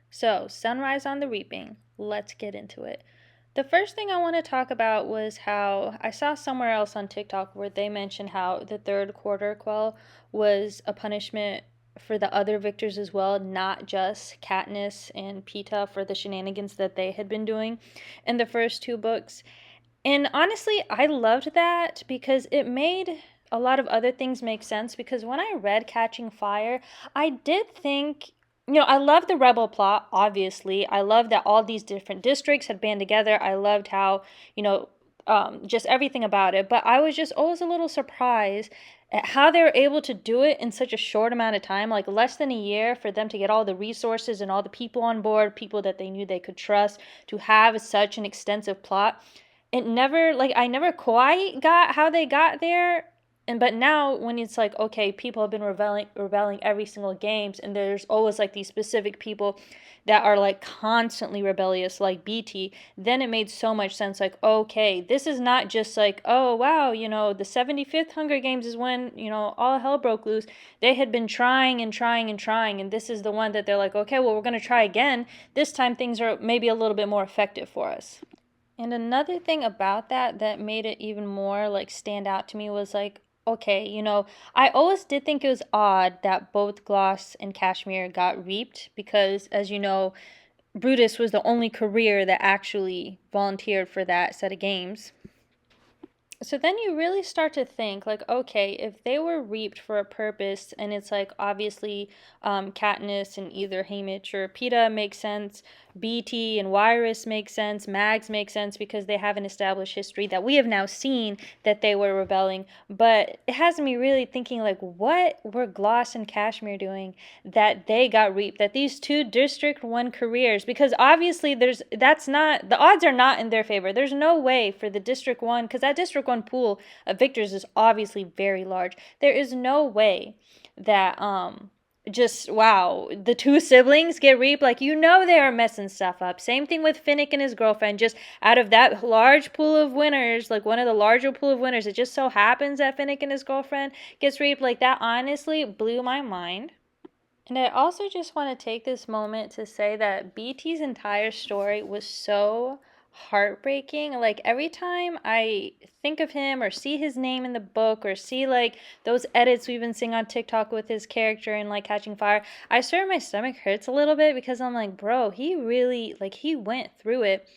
So, Sunrise on the Reaping. Let's get into it. The first thing I want to talk about was how I saw somewhere else on TikTok where they mentioned how the third quarter quell was a punishment for the other victors as well, not just Katniss and Peeta for the shenanigans that they had been doing in the first two books. And honestly, I loved that because it made a lot of other things make sense. Because when I read Catching Fire, I did think, I love the rebel plot, obviously. I love that all these different districts had band together. I loved how, just everything about it. But I was just always a little surprised at how they were able to do it in such a short amount of time, like less than a year, for them to get all the resources and all the people on board, people that they knew they could trust, to have such an extensive plot. It never, like, I never quite got how they got there. And but now when it's like, okay, people have been rebelling every single games, and there's always like these specific people that are like constantly rebellious, like BT, then it made so much sense. Like, okay, this is not just like, oh wow, the 75th Hunger Games is when, all hell broke loose. They had been trying and trying and trying, and this is the one that they're like, okay, well, we're gonna try again. This time things are maybe a little bit more effective for us. And another thing about that made it even more like stand out to me was like, okay, I always did think it was odd that both Gloss and Cashmere got reaped because, as you know, Brutus was the only career that actually volunteered for that set of games. So then you really start to think like, okay, if they were reaped for a purpose, and it's like obviously Katniss and either Haymitch or Peeta makes sense, BT and Wyrus make sense, Mags make sense because they have an established history that we have now seen that they were rebelling. But it has me really thinking like, what were Gloss and Cashmere doing that they got reaped? That these two District 1 careers, because obviously that's not, the odds are not in their favor. There's no way for the District 1, because that District 1 pool of victors is obviously very large. There is no way that just wow, the two siblings get reaped. Like, they are messing stuff up. Same thing with Finnick and his girlfriend. Just out of that large pool of winners, like one of the larger pool of winners, it just so happens that Finnick and his girlfriend gets reaped. Like, that honestly blew my mind. And I also just want to take this moment to say that BT's entire story was so heartbreaking. Like, every time I think of him or see his name in the book or see like those edits we've been seeing on TikTok with his character and like Catching Fire, I swear my stomach hurts a little bit because I'm like, bro, he really, like, he went through it.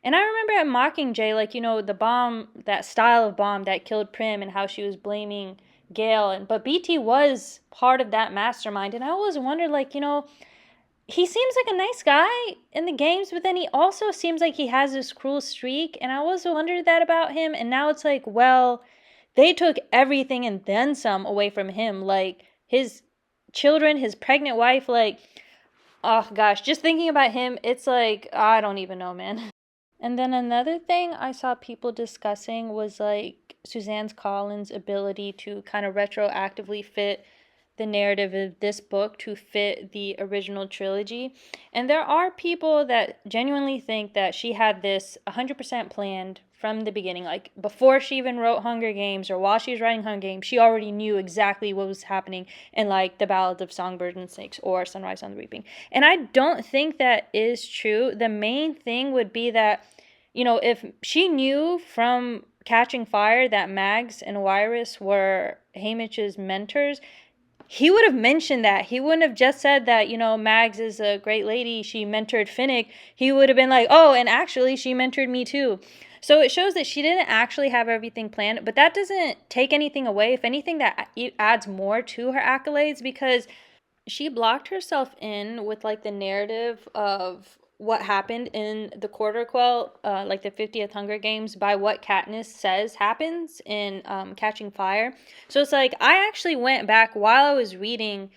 And I remember at Mockingjay, like, the bomb, that style of bomb that killed Prim, and how she was blaming Gale. But BT was part of that mastermind. And I always wondered, like, he seems like a nice guy in the games, but then he also seems like he has this cruel streak. And I always wondered that about him. And now it's like, well, they took everything and then some away from him. Like, his children, his pregnant wife, like, oh gosh, just thinking about him, it's like, I don't even know, man. And then another thing I saw people discussing was like Suzanne Collins' ability to kind of retroactively fit the narrative of this book to fit the original trilogy. And there are people that genuinely think that she had this 100% planned from the beginning. Like, before she even wrote Hunger Games or while she was writing Hunger Games, she already knew exactly what was happening in like the Ballad of Songbirds and Snakes or Sunrise on the Reaping. And I don't think that is true. The main thing would be that, if she knew from Catching Fire that Mags and Wyrus were Haymitch's mentors, he would have mentioned that. He wouldn't have just said that, Mags is a great lady, she mentored Finnick. He would have been like, oh, and actually she mentored me too. So it shows that she didn't actually have everything planned, but that doesn't take anything away. If anything, that adds more to her accolades, because she blocked herself in with like the narrative of what happened in the quarter quell, like the 50th Hunger Games, by what Katniss says happens in Catching Fire. So it's like, I actually went back while I was reading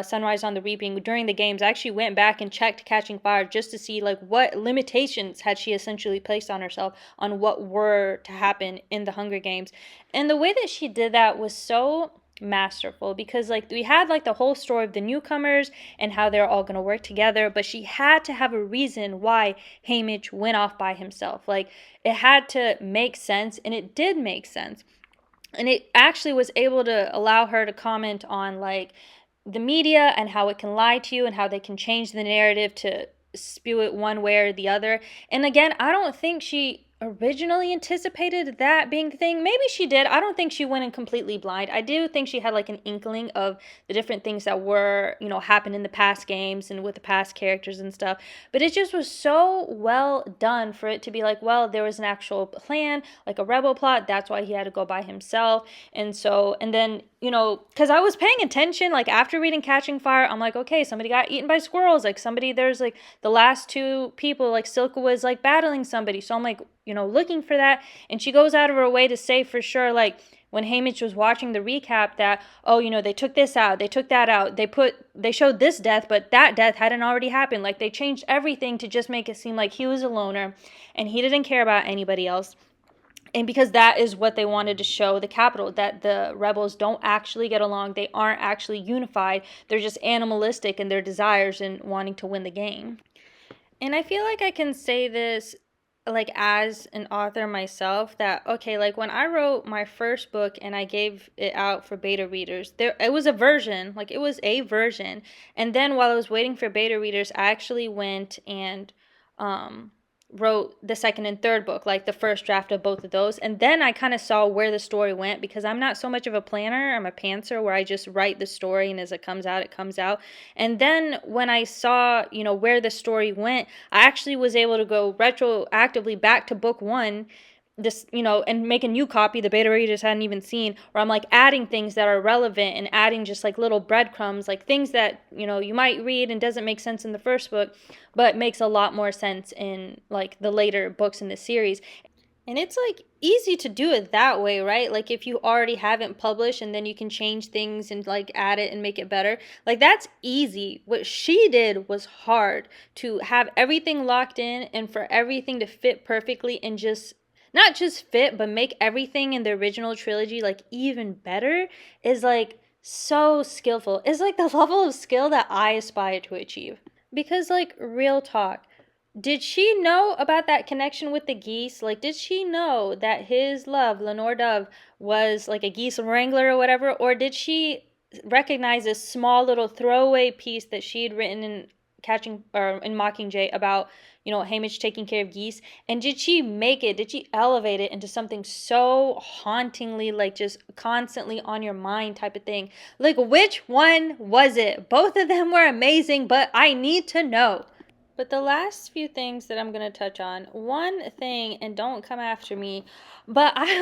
Sunrise on the Reaping during the games. I actually went back and checked Catching Fire just to see like what limitations had she essentially placed on herself on what were to happen in the Hunger Games. And the way that she did that was so masterful, because like we had like the whole story of the newcomers and how they're all going to work together, but she had to have a reason why Haymitch went off by himself. Like, it had to make sense, and it did make sense. And it actually was able to allow her to comment on like the media and how it can lie to you and how they can change the narrative to spew it one way or the other. And again, I don't think she originally anticipated that being the thing. Maybe she did. I don't think she went in completely blind. I do think she had like an inkling of the different things that were, happened in the past games and with the past characters and stuff. But it just was so well done for it to be like, well, there was an actual plan, like a rebel plot. That's why he had to go by himself. And then, because I was paying attention, like after reading Catching Fire, I'm like, okay, somebody got eaten by squirrels. Like there's like the last two people, like Silka was like battling somebody. So I'm like, looking for that. And she goes out of her way to say for sure, like, when Haymitch was watching the recap that, oh, they took this out, they took that out, they showed this death, but that death hadn't already happened. Like, they changed everything to just make it seem like he was a loner and he didn't care about anybody else. And because that is what they wanted to show the Capitol, that the rebels don't actually get along, they aren't actually unified, they're just animalistic in their desires and wanting to win the game. And I feel like I can say this like as an author myself, that okay, like when I wrote my first book and I gave it out for beta readers, it was a version, and then while I was waiting for beta readers, I actually went and wrote the second and third book, like the first draft of both of those. And then I kind of saw where the story went, because I'm not so much of a planner. I'm a pantser where I just write the story, and as it comes out, it comes out. And then when I saw, where the story went, I actually was able to go retroactively back to book one, and make a new copy the beta readers hadn't even seen, where I'm like adding things that are relevant and adding just like little breadcrumbs, like things that, you might read and doesn't make sense in the first book, but makes a lot more sense in like the later books in the series. And it's like easy to do it that way, right? Like if you already haven't published and then you can change things and like add it and make it better. Like that's easy. What she did was hard, to have everything locked in and for everything to fit perfectly and just not just fit, but make everything in the original trilogy like even better, is like so skillful. It's like the level of skill that I aspire to achieve. Because like real talk, did she know about that connection with the geese? Like, did she know that his love, Lenore Dove, was like a geese wrangler or whatever? Or did she recognize this small little throwaway piece that she'd written in Mockingjay about, Haymitch taking care of geese? And did she elevate it into something so hauntingly, like just constantly on your mind type of thing? Like, which one was it? Both of them were amazing, but I need to know. But the last few things that I'm going to touch on, one thing, and don't come after me, but I wasn't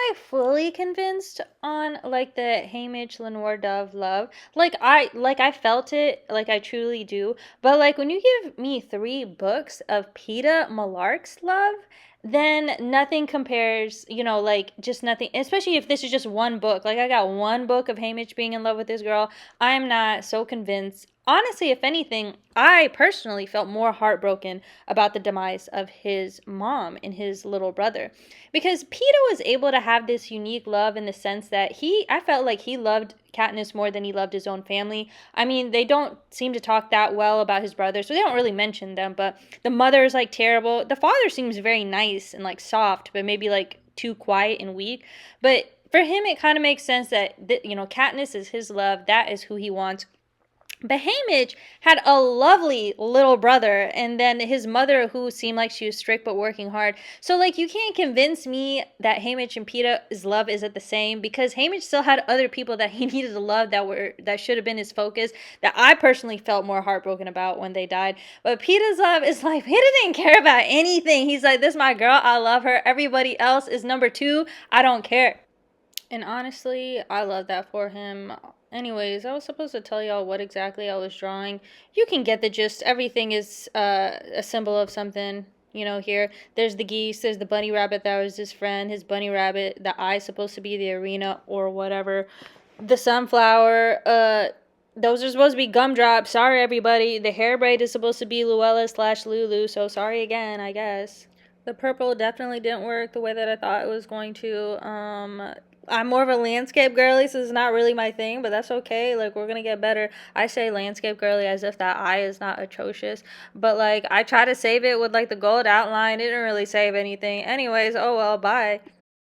like fully convinced on like the Haymitch Lenore Dove love. Like I felt it, like I truly do. But like when you give me 3 books of Peeta Mellark's love, then nothing compares, like just nothing, especially if this is just one book. Like I got one book of Haymitch being in love with this girl. I'm not so convinced. Honestly, if anything, I personally felt more heartbroken about the demise of his mom and his little brother. Because Peeta was able to have this unique love in the sense that I felt like he loved Katniss more than he loved his own family. I mean, they don't seem to talk that well about his brothers, so they don't really mention them, but the mother is like terrible. The father seems very nice and like soft, but maybe like too quiet and weak. But for him, it kind of makes sense that, Katniss is his love. That is who he wants. But Haymitch had a lovely little brother, and then his mother, who seemed like she was strict but working hard. So, like, you can't convince me that Haymitch and Peeta's love isn't the same, because Haymitch still had other people that he needed to love that should have been his focus, that I personally felt more heartbroken about when they died. But Peeta's love is like, Peeta didn't care about anything. He's like, this is my girl, I love her. Everybody else is number 2. I don't care. And honestly, I love that for him. Anyways, I was supposed to tell y'all what exactly I was drawing. You can get the gist. Everything is a symbol of something, here. There's the geese, there's the bunny rabbit that was his friend, his bunny rabbit, the eye's supposed to be the arena or whatever. The sunflower, those are supposed to be gumdrops. Sorry, everybody. The hair braid is supposed to be Luella/Lulu, so sorry again, I guess. The purple definitely didn't work the way that I thought it was going to. I'm more of a landscape girly, so it's not really my thing, but that's okay. Like, we're gonna get better. I say landscape girly as if that eye is not atrocious, but like I try to save it with like the gold outline. It didn't really save anything. Anyways, oh well, bye.